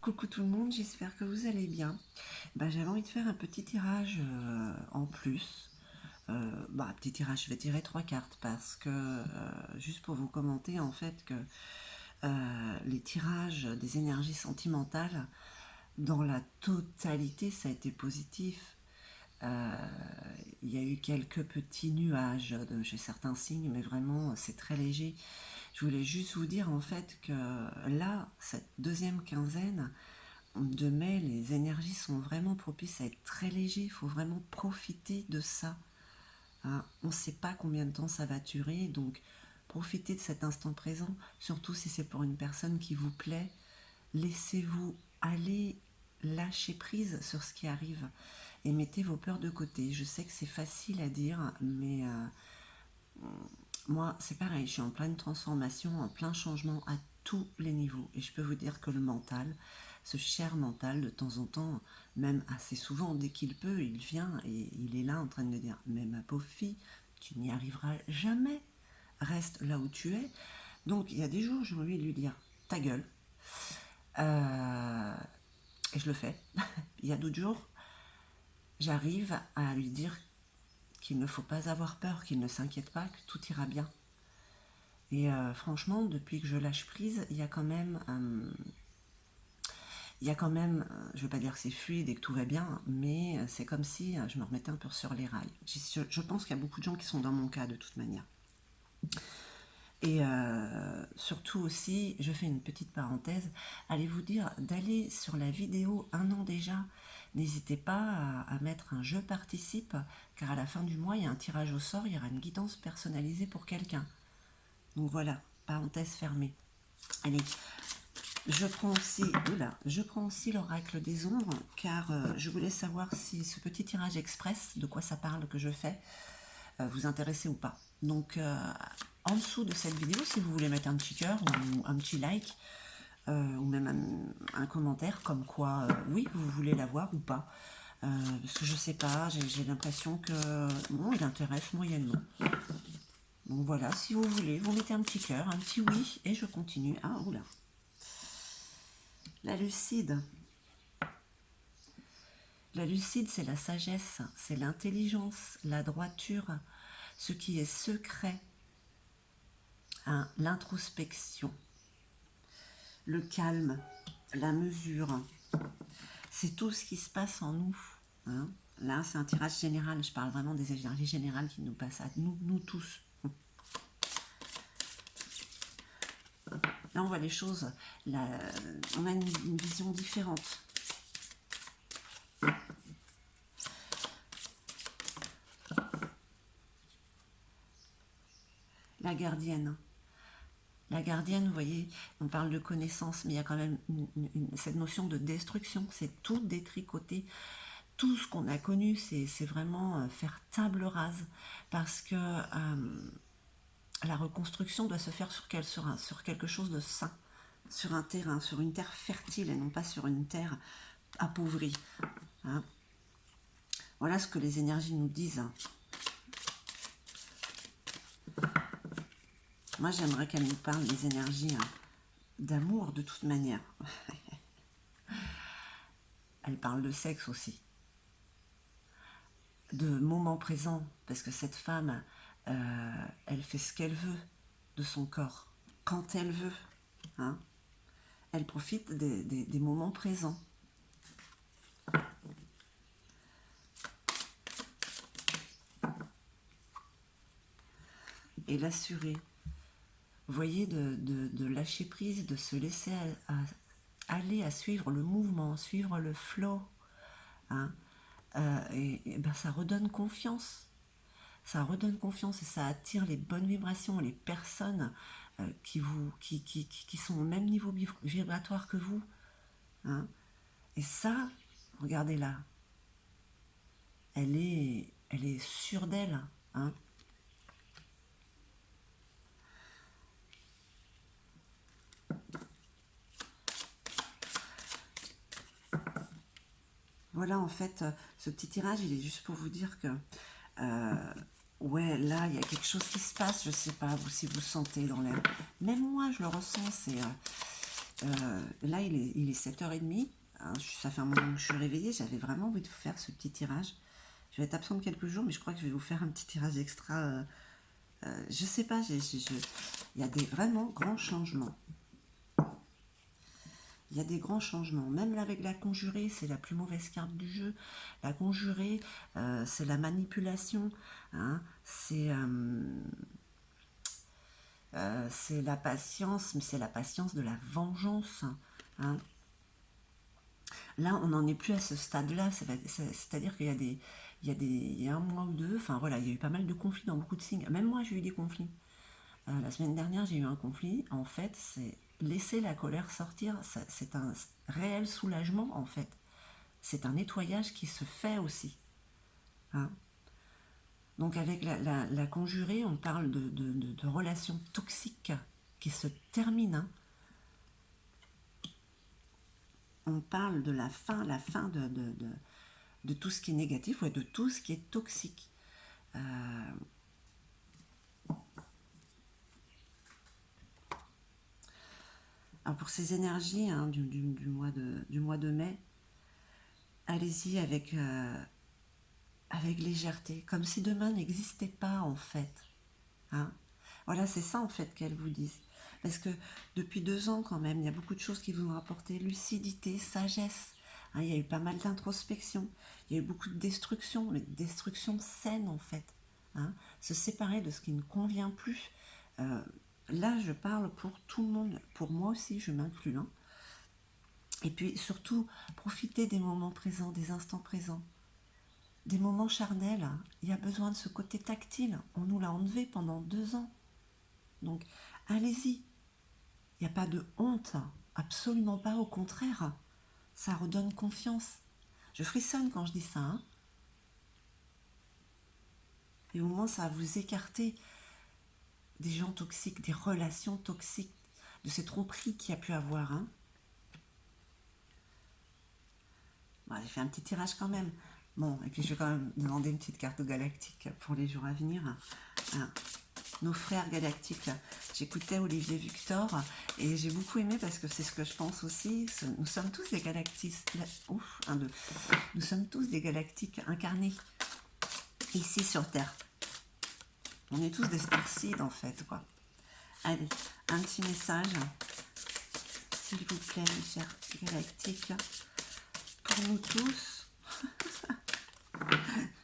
Coucou tout le monde, j'espère que vous allez bien. J'avais envie de faire un petit tirage en plus. Petit tirage, je vais tirer 3 cartes parce que, juste pour vous commenter en fait que les tirages des énergies sentimentales, dans la totalité, ça a été positif. Euh, Il y a eu quelques petits nuages chez certains signes, mais vraiment c'est très léger. Je voulais juste vous dire en fait que là, cette deuxième quinzaine de mai, les énergies sont vraiment propices à être très légers. Il faut vraiment profiter de ça. Hein. On ne sait pas combien de temps ça va durer, donc profitez de cet instant présent, surtout si c'est pour une personne qui vous plaît. Laissez-vous aller, lâcher prise sur ce qui arrive et mettez vos peurs de côté. Je sais que c'est facile à dire, mais moi, c'est pareil, je suis en pleine transformation, en plein changement à tous les niveaux. Et je peux vous dire que le mental, ce cher mental, de temps en temps, même assez souvent, dès qu'il peut, il vient et il est là en train de me dire, mais ma pauvre fille, tu n'y arriveras jamais. Reste là où tu es. Donc il y a des jours, j'ai envie de lui dire, ta gueule. Euh, et je le fais. Il y a d'autres jours, j'arrive à lui dire qu'il ne faut pas avoir peur, qu'il ne s'inquiète pas, que tout ira bien. Et franchement, depuis que je lâche prise, il y a quand même, je ne veux pas dire que c'est fluide et que tout va bien, mais c'est comme si je me remettais un peu sur les rails. Je pense qu'il y a beaucoup de gens qui sont dans mon cas de toute manière. Et surtout aussi, je fais une petite parenthèse, allez vous dire d'aller sur la vidéo 1 an déjà. N'hésitez pas à mettre un je participe, car à la fin du mois, il y a un tirage au sort, il y aura une guidance personnalisée pour quelqu'un. Donc voilà, parenthèse fermée. Allez, je prends aussi l'oracle des ombres, car je voulais savoir si ce petit tirage express, de quoi ça parle que je fais, vous intéressait ou pas. Donc, en dessous de cette vidéo, si vous voulez mettre un petit cœur ou un petit like, ou même un commentaire comme quoi, oui, vous voulez la voir ou pas. Parce que je sais pas, j'ai l'impression que bon, il intéresse moyennement. Donc voilà, si vous voulez, vous mettez un petit cœur, un petit oui, et je continue. Ah, oula. La lucide. La lucide, c'est la sagesse, c'est l'intelligence, la droiture, ce qui est secret, hein, l'introspection, le calme, la mesure. C'est tout ce qui se passe en nous. Hein. Là, c'est un tirage général. Je parle vraiment des énergies générales qui nous passent à nous tous. Là, on voit les choses. Là, on a une vision différente. La gardienne. La gardienne, vous voyez, on parle de connaissance, mais il y a quand même cette notion de destruction. C'est tout détricoter. Tout ce qu'on a connu, c'est vraiment faire table rase. Parce que la reconstruction doit se faire sur quelque chose de sain. Sur un terrain, sur une terre fertile et non pas sur une terre appauvrie. Hein. Voilà ce que les énergies nous disent. Moi, j'aimerais qu'elles nous parlent des énergies d'amour de toute manière. Elle parle de sexe aussi, de moment présent, parce que cette femme, elle fait ce qu'elle veut de son corps, quand elle veut. Hein. Elle profite des moments présents. Et l'assurer. Vous voyez, de lâcher prise, de se laisser aller, à suivre le mouvement, suivre le flow. Hein. Et ça redonne confiance. Ça redonne confiance et ça attire les bonnes vibrations, les personnes qui sont au même niveau vibratoire que vous. Hein. Et ça, regardez là, elle est sûre d'elle. Hein. Voilà, en fait, ce petit tirage, il est juste pour vous dire que, ouais, là, il y a quelque chose qui se passe. Je sais pas, vous, si vous sentez dans l'air. Même moi, je le ressens. Là, il est 7h30. Hein, ça fait un moment que je suis réveillée. J'avais vraiment envie de vous faire ce petit tirage. Je vais être absente quelques jours, mais je crois que je vais vous faire un petit tirage extra. Je sais pas, il y a des vraiment grands changements. Il y a des grands changements. Même là, avec la conjurée, c'est la plus mauvaise carte du jeu. La conjurée, c'est la manipulation. Hein, c'est la patience, mais c'est la patience de la vengeance. Hein. Là, on n'en est plus à ce stade-là. C'est-à-dire qu'il y a il y a un mois ou deux, enfin voilà, il y a eu pas mal de conflits dans beaucoup de signes. Même moi, j'ai eu des conflits. La semaine dernière, j'ai eu un conflit. En fait, c'est laisser la colère sortir. C'est un réel soulagement, en fait. C'est un nettoyage qui se fait aussi. Hein. Donc avec la conjurée, on parle de relations toxiques qui se terminent. Hein. On parle de la fin de tout ce qui est négatif, ouais, de tout ce qui est toxique. Alors pour ces énergies hein, du mois de mai, allez-y avec légèreté, comme si demain n'existait pas en fait. Hein. Voilà, c'est ça en fait qu'elles vous disent. Parce que depuis 2 ans quand même, il y a beaucoup de choses qui vous ont apporté lucidité, sagesse. Hein, il y a eu pas mal d'introspection, il y a eu beaucoup de destruction, mais de destruction saine en fait. Hein. Se séparer de ce qui ne convient plus. Là, je parle pour tout le monde, pour moi aussi, je m'inclus. Hein. Et puis surtout, profiter des moments présents, des instants présents. Des moments charnels, il y a besoin de ce côté tactile. On nous l'a enlevé pendant 2 ans. Donc, allez-y. Il n'y a pas de honte. Absolument pas, au contraire. Ça redonne confiance. Je frissonne quand je dis ça. Hein. Et au moins, ça va vous écarter des gens toxiques, des relations toxiques, de ces tromperies qu'il y a pu avoir. Hein. Bon, j'ai fait un petit tirage quand même. Bon, et puis je vais quand même demander une petite carte galactique pour les jours à venir. Ah, nos frères galactiques. J'écoutais Olivier Victor et j'ai beaucoup aimé parce que c'est ce que je pense aussi. Nous sommes tous des galactiques. Ouf, un, deux. Nous sommes tous des galactiques incarnés ici sur Terre. On est tous des starseeds en fait, quoi. Allez, un petit message, s'il vous plaît, mes chers galactiques, pour nous tous.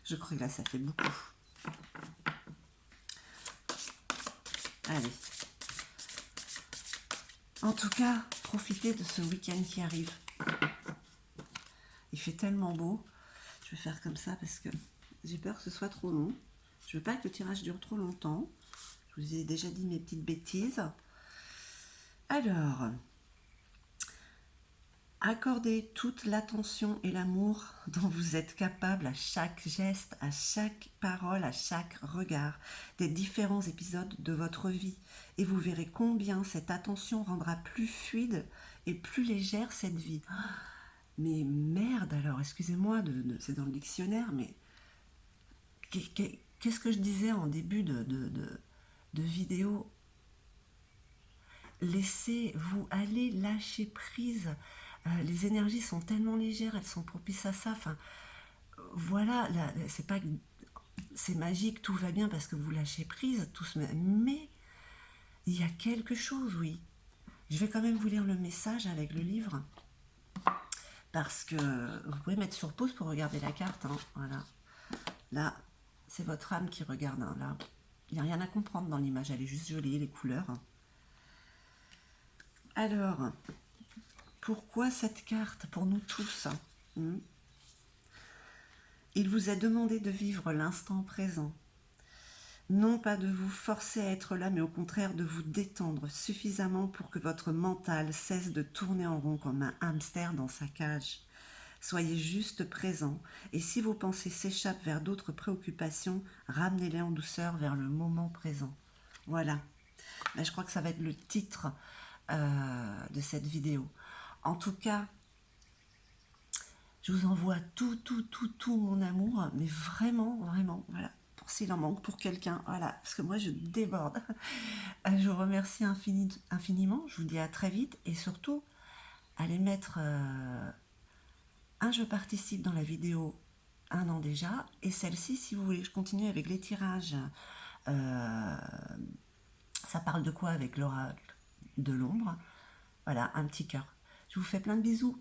Je crois que là, ça fait beaucoup. Allez. En tout cas, profitez de ce week-end qui arrive. Il fait tellement beau. Je vais faire comme ça parce que j'ai peur que ce soit trop long. Je veux pas que le tirage dure trop longtemps. Je vous ai déjà dit mes petites bêtises. Alors, accordez toute l'attention et l'amour dont vous êtes capable à chaque geste, à chaque parole, à chaque regard des différents épisodes de votre vie. Et vous verrez combien cette attention rendra plus fluide et plus légère cette vie. Mais merde alors, excusez-moi, c'est dans le dictionnaire, mais qu'est-ce que je disais en début de vidéo? Laissez-vous aller, lâcher prise. Les énergies sont tellement légères, elles sont propices à ça. Enfin, voilà, là, c'est pas, c'est magique, tout va bien parce que vous lâchez prise, tout se met. Mais il y a quelque chose, oui. Je vais quand même vous lire le message avec le livre. Parce que vous pouvez mettre sur pause pour regarder la carte. Hein, voilà. Là, c'est votre âme qui regarde. Hein, là, il n'y a rien à comprendre dans l'image. Elle est juste jolie, les couleurs. Alors, pourquoi cette carte pour nous tous? Il vous est demandé de vivre l'instant présent. Non pas de vous forcer à être là, mais au contraire de vous détendre suffisamment pour que votre mental cesse de tourner en rond comme un hamster dans sa cage. Soyez juste présent, et si vos pensées s'échappent vers d'autres préoccupations, ramenez-les en douceur vers le moment présent. Voilà. Là, je crois que ça va être le titre de cette vidéo. En tout cas, je vous envoie tout mon amour, mais vraiment, vraiment, voilà, s'il en manque pour quelqu'un, voilà, parce que moi je déborde. Je vous remercie infiniment, je vous dis à très vite, et surtout, allez mettre un je participe dans la vidéo 1 an déjà, et celle-ci, si vous voulez, je continue avec les tirages. Euh, Ça parle de quoi avec l'oracle de l'ombre? Voilà, un petit cœur. Je vous fais plein de bisous.